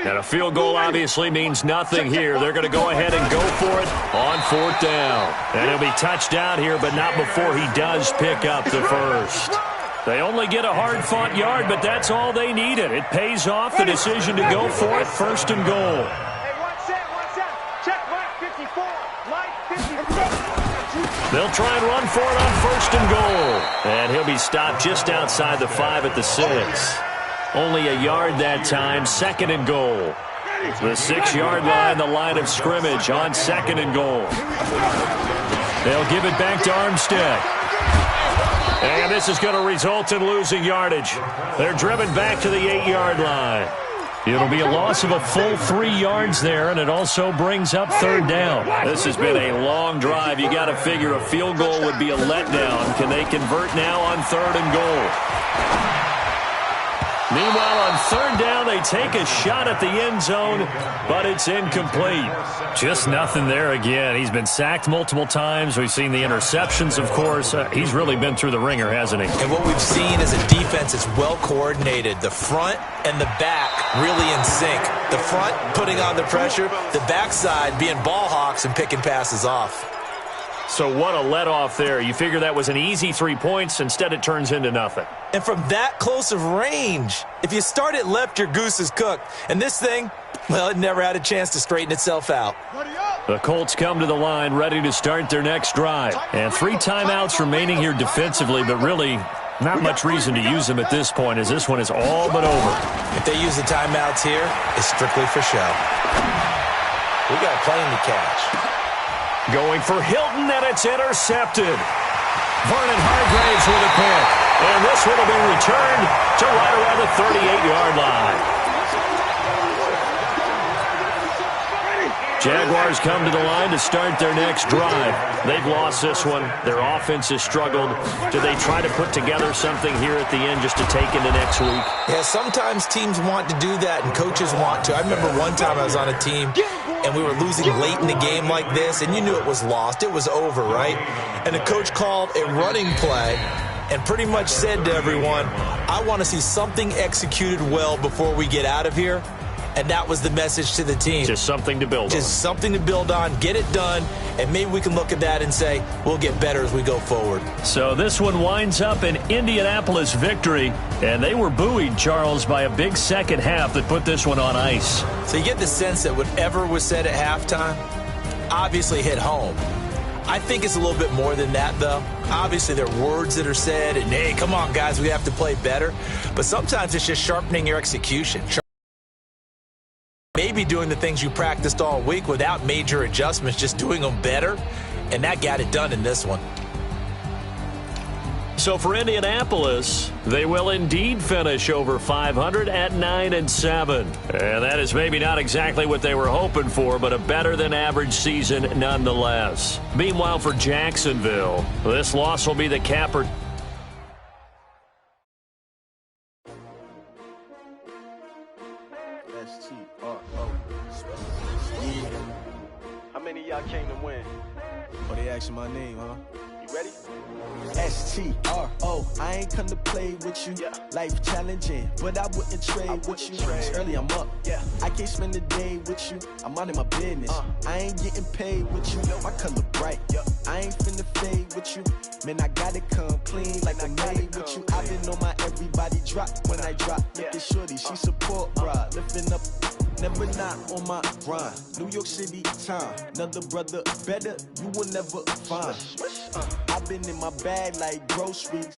And a field goal obviously means nothing here. They're going to go ahead and go for it on 4th down. And he'll be touchdown here, but not before he does pick up the first. They only get a hard-fought yard, but that's all they needed. It pays off the decision to go for it, 1st and goal. Hey, watch that. Check Mike 54. Mike 54. They'll try and run for it on 1st and goal. And he'll be stopped just outside the 5 at the 6. Only a yard that time, 2nd and goal. The 6-yard line, the line of scrimmage on 2nd and goal. They'll give it back to Armstead. And this is going to result in losing yardage. They're driven back to the 8-yard line. It'll be a loss of a full 3 yards there, and it also brings up 3rd down. This has been a long drive. You got to figure a field goal would be a letdown. Can they convert now on 3rd and goal? Meanwhile, on 3rd down, they take a shot at the end zone, but it's incomplete. Just nothing there again. He's been sacked multiple times. We've seen the interceptions, of course. He's really been through the ringer, hasn't he? And what we've seen is a defense is well coordinated. The front and the back really in sync. The front putting on the pressure, the backside being ball hawks and picking passes off. So what a let-off there. You figure that was an easy 3 points. Instead, it turns into nothing. And from that close of range, if you start it left, your goose is cooked. And this thing, well, it never had a chance to straighten itself out. The Colts come to the line ready to start their next drive. And 3 timeouts remaining here defensively, but really not much reason to use them at this point as this one is all but over. If they use the timeouts here, it's strictly for show. We got a plane to catch. Going for Hilton, and it's intercepted. Vernon Hargraves with a pick. And this one will be returned to right around the 38-yard line. Jaguars come to the line to start their next drive. They've lost this one. Their offense has struggled. Do they try to put together something here at the end just to take into next week? Yeah, sometimes teams want to do that and coaches want to. I remember one time I was on a team and we were losing late in the game like this, and you knew it was lost. It was over, right? And the coach called a running play and pretty much said to everyone, I want to see something executed well before we get out of here. And that was the message to the team. Just something to build on. Just something to build on, get it done, and maybe we can look at that and say, we'll get better as we go forward. So this one winds up an Indianapolis victory, and they were buoyed, Charles, by a big second half that put this one on ice. So you get the sense that whatever was said at halftime obviously hit home. I think it's a little bit more than that, though. Obviously, there are words that are said, and, hey, come on, guys, we have to play better. But sometimes it's just sharpening your execution. Maybe doing the things you practiced all week without major adjustments, just doing them better, and that got it done in this one. So for Indianapolis, they will indeed finish over 500 at 9-7. And that is maybe not exactly what they were hoping for, but a better-than-average season nonetheless. Meanwhile, for Jacksonville, this loss will be the capper. How many of y'all came to win? Oh, they asking my name, huh? You ready? S-T-R-O, I ain't come to play with you. Life challenging, but I wouldn't trade with you. It's early, I'm up. I can't spend the day with you. I'm minding my business. I ain't getting paid with you. My color bright. I ain't finna fade with you. Man, I gotta come clean like I'm made with you. I've been on my everybody drop when I drop. Look at shorty, she support, bruh. Lifting up. Never not on my grind. New York City time. Another brother better, you will never find. I've been in my bag like groceries.